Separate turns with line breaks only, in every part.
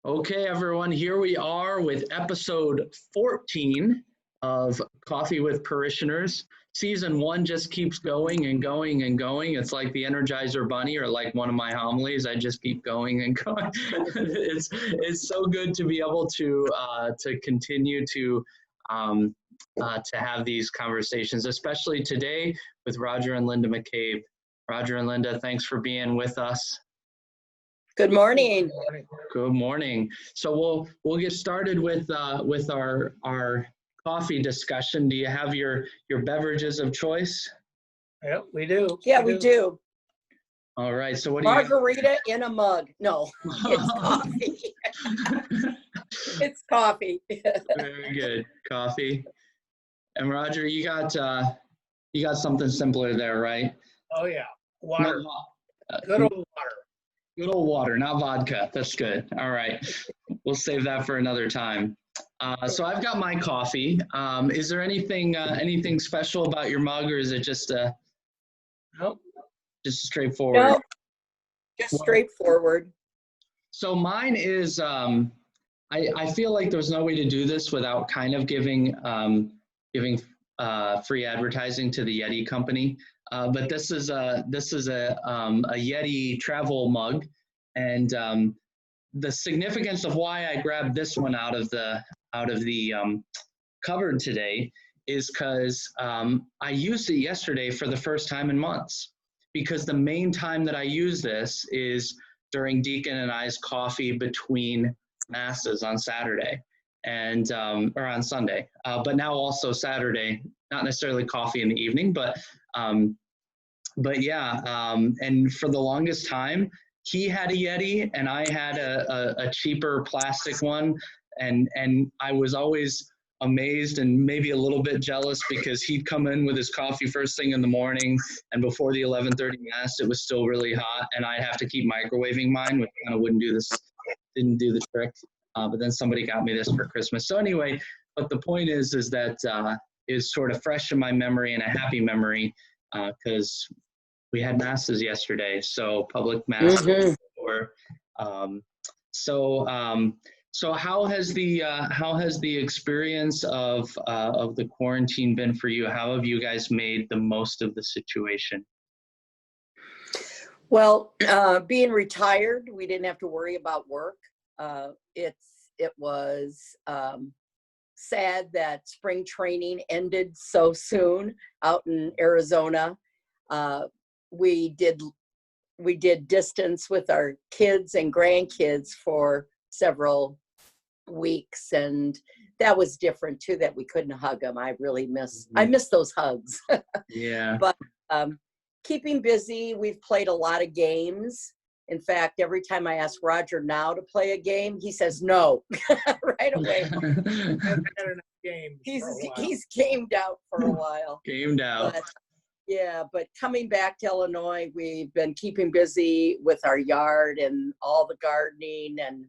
Okay, everyone, here we are with episode 14 of Coffee with Parishioners. Season 1 just keeps going and going and going. It's like the Energizer Bunny or like one of my homilies. I just keep going and going. It's so good to be able to continue to have these conversations, especially today with Roger and Linda McCabe. Roger and Linda, thanks for being with us.
Good morning.
Good morning. So we'll get started with our coffee discussion. Do you have your beverages of choice?
Yeah, we do.
Yeah, we do.
All right. So what do
Margarita in a mug. No, it's coffee. It's coffee.
Very good. Coffee. And Roger, you got something simpler there, right?
Oh yeah, water. Good old water.
Good old water, not vodka. That's good. All right. We'll save that for another time. So I've got my coffee. Is there anything special about your mug, or is it just
Nope.
just straightforward?
No, just straightforward.
So mine is, I feel like there's no way to do this without kind of giving free advertising to the Yeti company. But this is a Yeti travel mug, and the significance of why I grabbed this one out of the cupboard today is because I used it yesterday for the first time in months, because the main time that I use this is during Deacon and I's coffee between masses on Saturday and or on Sunday, but now also Saturday. Not necessarily coffee in the evening, but yeah, and for the longest time, he had a Yeti and I had a cheaper plastic one, and I was always amazed and maybe a little bit jealous because he'd come in with his coffee first thing in the morning, and before the 11:30 mass, it was still really hot, and I'd have to keep microwaving mine, which kind of didn't do the trick. But then somebody got me this for Christmas. So anyway, but the point is that is sort of fresh in my memory and a happy memory, because we had masses yesterday, so public masses. So how has the experience of the quarantine been for you? How have you guys made the most of the situation?
Well, being retired, we didn't have to worry about work. It was sad that spring training ended so soon out in Arizona. We did distance with our kids and grandkids for several weeks, and that was different too, that we couldn't hug them. I miss those hugs.
Yeah.
But keeping busy, we've played a lot of games. In fact, every time I ask Roger now to play a game, he says no right away. He's gamed out for a while.
Gamed out.
But coming back to Illinois, we've been keeping busy with our yard and all the gardening and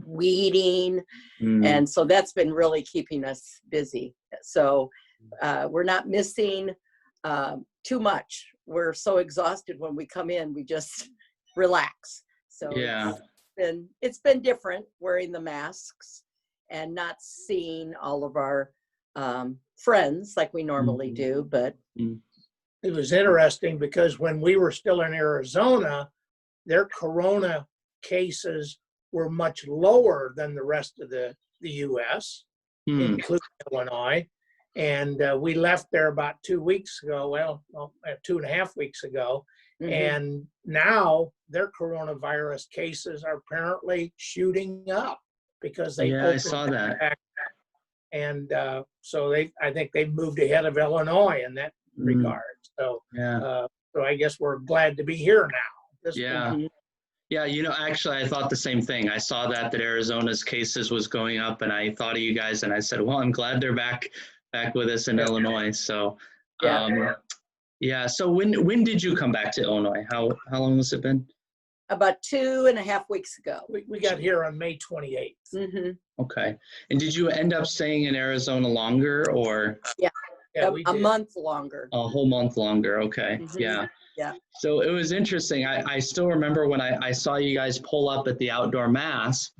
weeding. And so that's been really keeping us busy. So we're not missing too much. We're so exhausted when we come in, we just relax. So
yeah,
it's been different wearing the masks and not seeing all of our friends like we normally do. But
it was interesting because when we were still in Arizona, their corona cases were much lower than the rest of the U.S., including Illinois. And we left there about 2 weeks ago, 2.5 weeks ago. And now their coronavirus cases are apparently shooting up because they
I saw that.
Back. And so I think they moved ahead of Illinois in that regard. So so I guess we're glad to be here now.
Yeah, actually, I thought the same thing. I saw that Arizona's cases was going up, and I thought of you guys, and I said, well, I'm glad they're back with us in Illinois. So so when did you come back to Illinois? How long has it been?
About 2.5 weeks ago.
We got here on May 28th.
Okay. And did you end up staying in Arizona longer, or?
Yeah, a month longer.
A whole month longer. Okay. Yeah. So it was interesting. I still remember when I saw you guys pull up at the outdoor mass,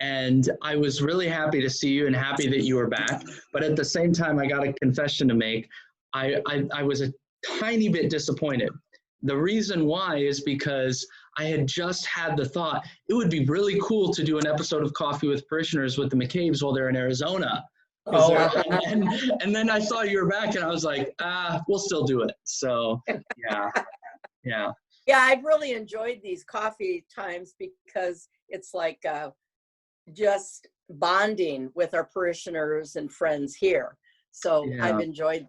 And I was really happy to see you and happy that you were back. But at the same time, I got a confession to make. I was a tiny bit disappointed. The reason why is because I had just had the thought, it would be really cool to do an episode of Coffee with Parishioners with the McCabes while they're in Arizona.
Oh,
And then I saw you were back and I was like, we'll still do it. So yeah.
Yeah, I've really enjoyed these coffee times because it's like just bonding with our parishioners and friends here. So
Yeah.
I've enjoyed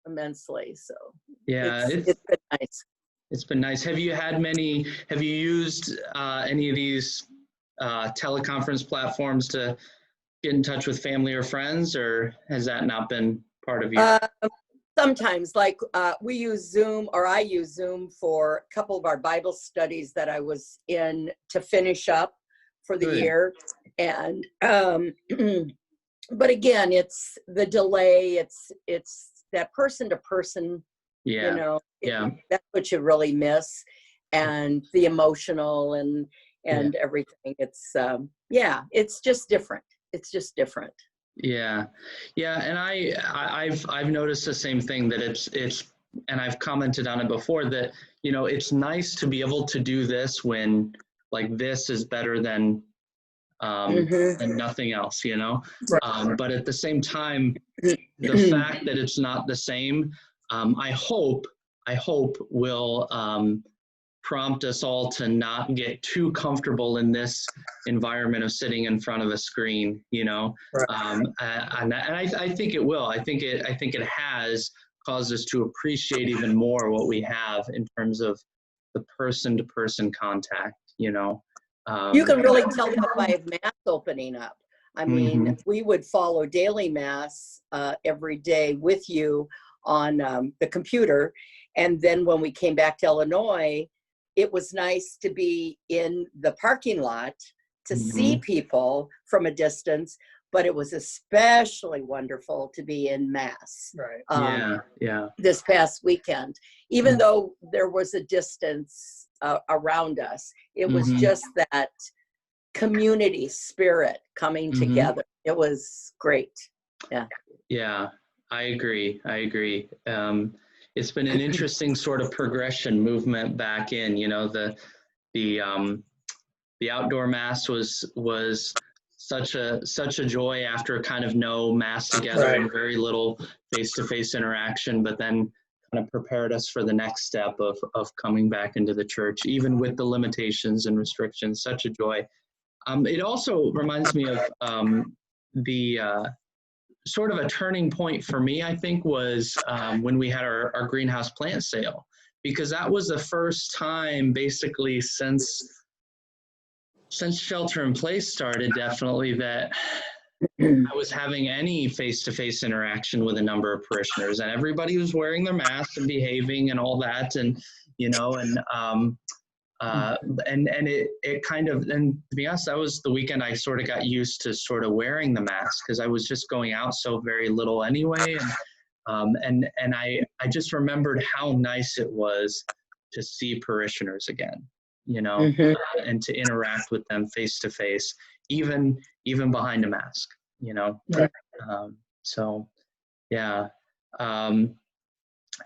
immensely. So
Yeah,
it's been nice.
It's been nice. Have you used any of these teleconference platforms to get in touch with family or friends, or has that not been part of your?
Sometimes, like we use Zoom, or I use Zoom for a couple of our Bible studies that I was in to finish up for the year. And but again, it's the delay. It's that person to person.
Yeah.
You know,
Yeah.
that's what you really miss, and the emotional and everything. It's it's just different. It's just different.
Yeah. And I've noticed the same thing, that it's and I've commented on it before, that it's nice to be able to do this when like this is better than nothing else,
right.
but at the same time, the fact that it's not the same, I hope will prompt us all to not get too comfortable in this environment of sitting in front of a screen,
Right.
and I think it will. I think it has caused us to appreciate even more what we have in terms of the person-to-person contact.
You can really tell that by Mass opening up. I mean, we would follow daily Mass every day with you on the computer. And then when we came back to Illinois, it was nice to be in the parking lot to see people from a distance, but it was especially wonderful to be in Mass.
Right.
This past weekend, even though there was a distance around us, it was just that community spirit coming together. It was great.
Yeah, I agree. It's been an interesting sort of progression movement back in. The outdoor Mass was such a joy after kind of no Mass together and very little face-to-face interaction, but then kind of prepared us for the next step of coming back into the church, even with the limitations and restrictions. Such a joy. It also reminds me of the sort of a turning point for me, I think, was when we had our greenhouse plant sale, because that was the first time basically since shelter in place started, definitely, that I was having any face-to-face interaction with a number of parishioners, and everybody was wearing their masks and behaving and all that. And it kind of, and to be honest, that was the weekend I sort of got used to sort of wearing the mask, because I was just going out so very little anyway. And I just remembered how nice it was to see parishioners again, and to interact with them face to face, even behind a mask,
Right.
So yeah.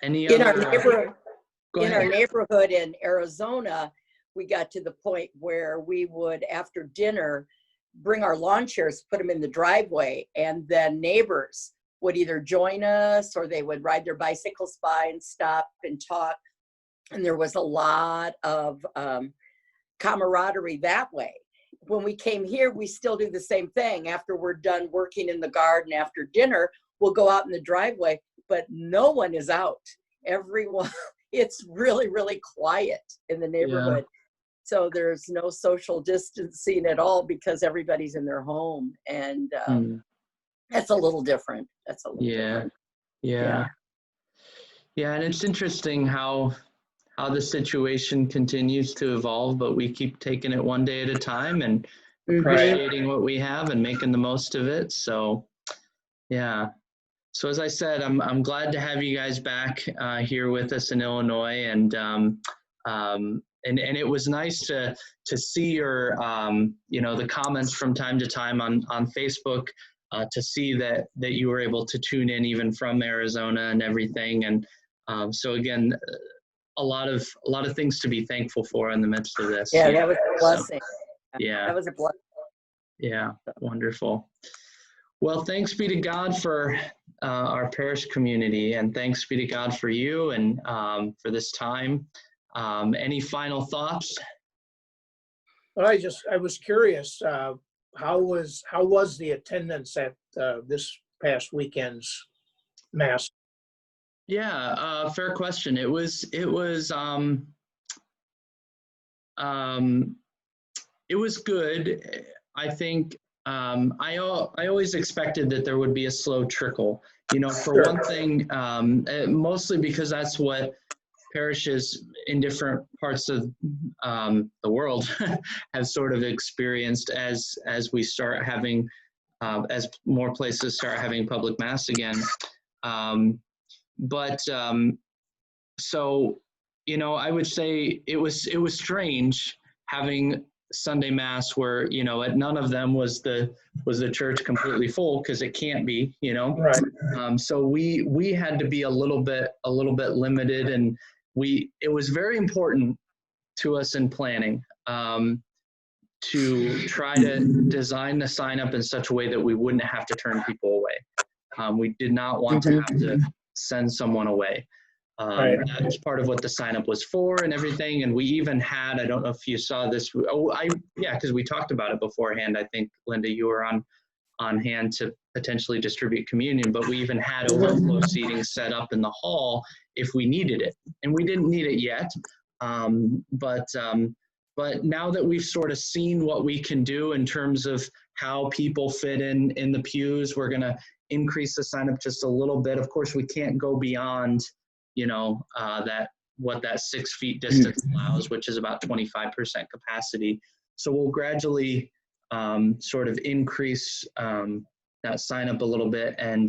Any
In
other,
our neighborhood in Arizona, we got to the point where we would, after dinner, bring our lawn chairs, put them in the driveway, and then neighbors would either join us or they would ride their bicycles by and stop and talk. And there was a lot of camaraderie that way. When we came here, we still do the same thing. After we're done working in the garden after dinner, we'll go out in the driveway, but no one is out. Everyone, it's really, really quiet in the neighborhood. So there's no social distancing at all because everybody's in their home. And that's a little different. Different.
Yeah. And it's interesting how the situation continues to evolve, but we keep taking it one day at a time and appreciating what we have and making the most of it. So yeah. So as I said, I'm glad to have you guys back here with us in Illinois, and and it was nice to see your, the comments from time to time on Facebook, to see that you were able to tune in even from Arizona and everything. And so again, a lot of things to be thankful for in the midst of this.
Yeah, that was a blessing.
Yeah.
That was a blessing.
Yeah, wonderful. Well, thanks be to God for our parish community, and thanks be to God for you and for this time. Any final thoughts?
Well, I was curious, how was the attendance at this past weekend's mass?
Yeah, fair question. It was good. I think I always expected that there would be a slow trickle. For one thing, mostly because that's what parishes in different parts of the world have sort of experienced as we start having, as more places start having public mass again. So, I would say it was strange having Sunday mass where, at none of them was the church completely full, because it can't be,
Right.
so we had to be a little bit limited, and it was very important to us in planning, to try to design the sign up in such a way that we wouldn't have to turn people away. We did not want to have to send someone away.
Right.
That's part of what the sign up was for and everything. And we even had, I don't know if you saw this. Because we talked about it beforehand. I think, Linda, you were on hand to potentially distribute communion, but we even had overflow seating set up in the hall if we needed it. And we didn't need it yet. But now that we've sort of seen what we can do in terms of how people fit in the pews, we're going to increase the sign up just a little bit. Of course, we can't go beyond what that 6 feet distance allows, which is about 25% capacity. So we'll gradually sort of increase that sign up a little bit, and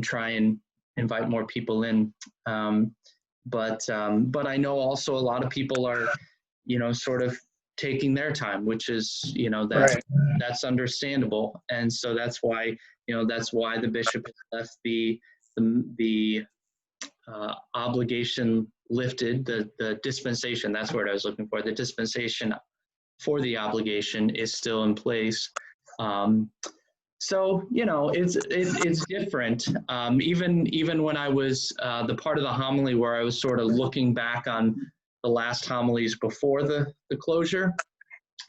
try and invite more people in. But I know also a lot of people are, sort of taking their time, which is, that's understandable. And so that's why the bishop has left the obligation lifted, the dispensation, that's what I was looking for. The dispensation for the obligation is still in place. So, it's different. Even when I was the part of the homily where I was sort of looking back on the last homilies before the closure,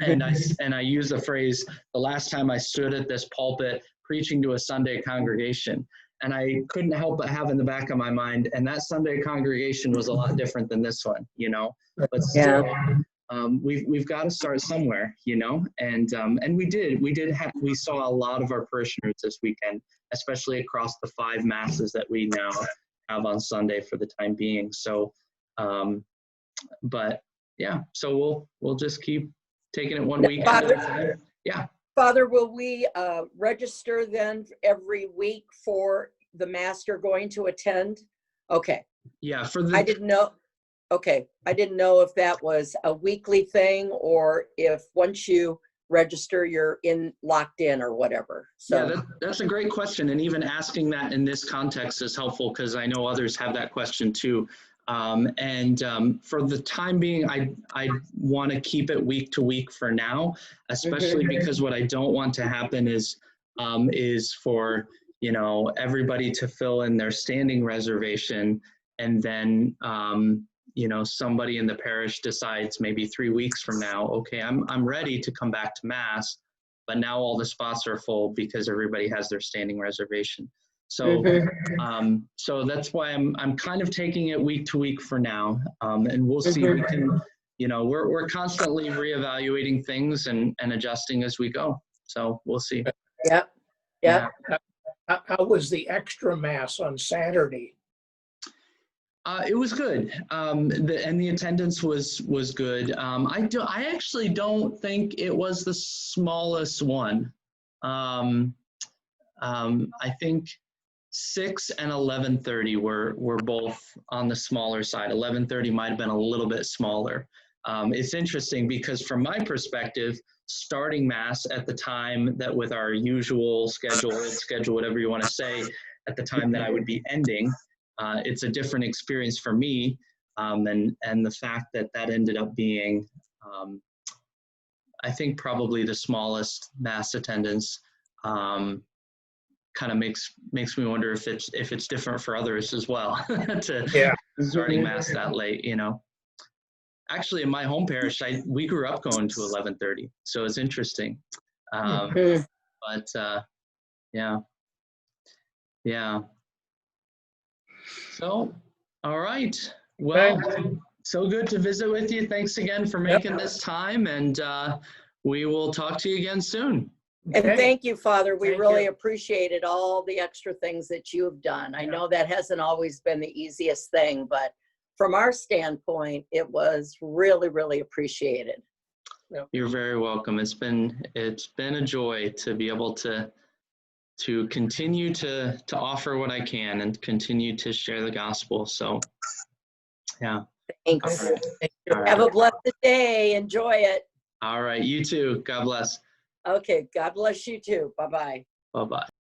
and I use the phrase, the last time I stood at this pulpit preaching to a Sunday congregation. And I couldn't help but have in the back of my mind, and that Sunday congregation was a lot different than this one, But still, we've got to start somewhere, And we saw a lot of our parishioners this weekend, especially across the 5 masses that we now have on Sunday for the time being. So, but yeah, so we'll just keep taking it one week. Yeah.
Father, will we register then every week for the mass you're going to attend? Okay.
Yeah,
I didn't know. Okay, I didn't know if that was a weekly thing or if once you register, you're locked in or whatever. So
yeah, that's a great question, and even asking that in this context is helpful, because I know others have that question too. For the time being, I want to keep it week to week for now, especially because what I don't want to happen is for everybody to fill in their standing reservation, and then somebody in the parish decides maybe 3 weeks from now, okay, I'm ready to come back to mass, but now all the spots are full because everybody has their standing reservation. So, so that's why I'm kind of taking it week to week for now, and we'll see. We can, we're constantly reevaluating things and adjusting as we go. So we'll see.
Yeah.
How was the extra mass on Saturday?
It was good, and the attendance was good. I actually don't think it was the smallest one. I think 6 and 11:30 were both on the smaller side. 11:30 might have been a little bit smaller. It's interesting because from my perspective, starting Mass at the time that with our usual schedule, whatever you want to say, at the time that I would be ending, it's a different experience for me. And the fact that that ended up being, I think, probably the smallest Mass attendance, kind of makes me wonder if it's different for others as well to starting Mass that late, you know. Actually, in my home parish, we grew up going to 11:30, so it's interesting. But yeah. So, all right. Well, so good to visit with you. Thanks again for making this time, and we will talk to you again soon.
And thank you, Father. We
Thank
really
you.
appreciated all the extra things that you have done. I know that hasn't always been the easiest thing, but from our standpoint, it was really, really appreciated.
You're very welcome. It's been a joy to be able to continue to offer what I can and continue to share the gospel. So, yeah.
Thanks.
All right.
Have a blessed day. Enjoy it.
All right. You too. God bless.
Okay. God bless you too. Bye-bye.
Bye-bye.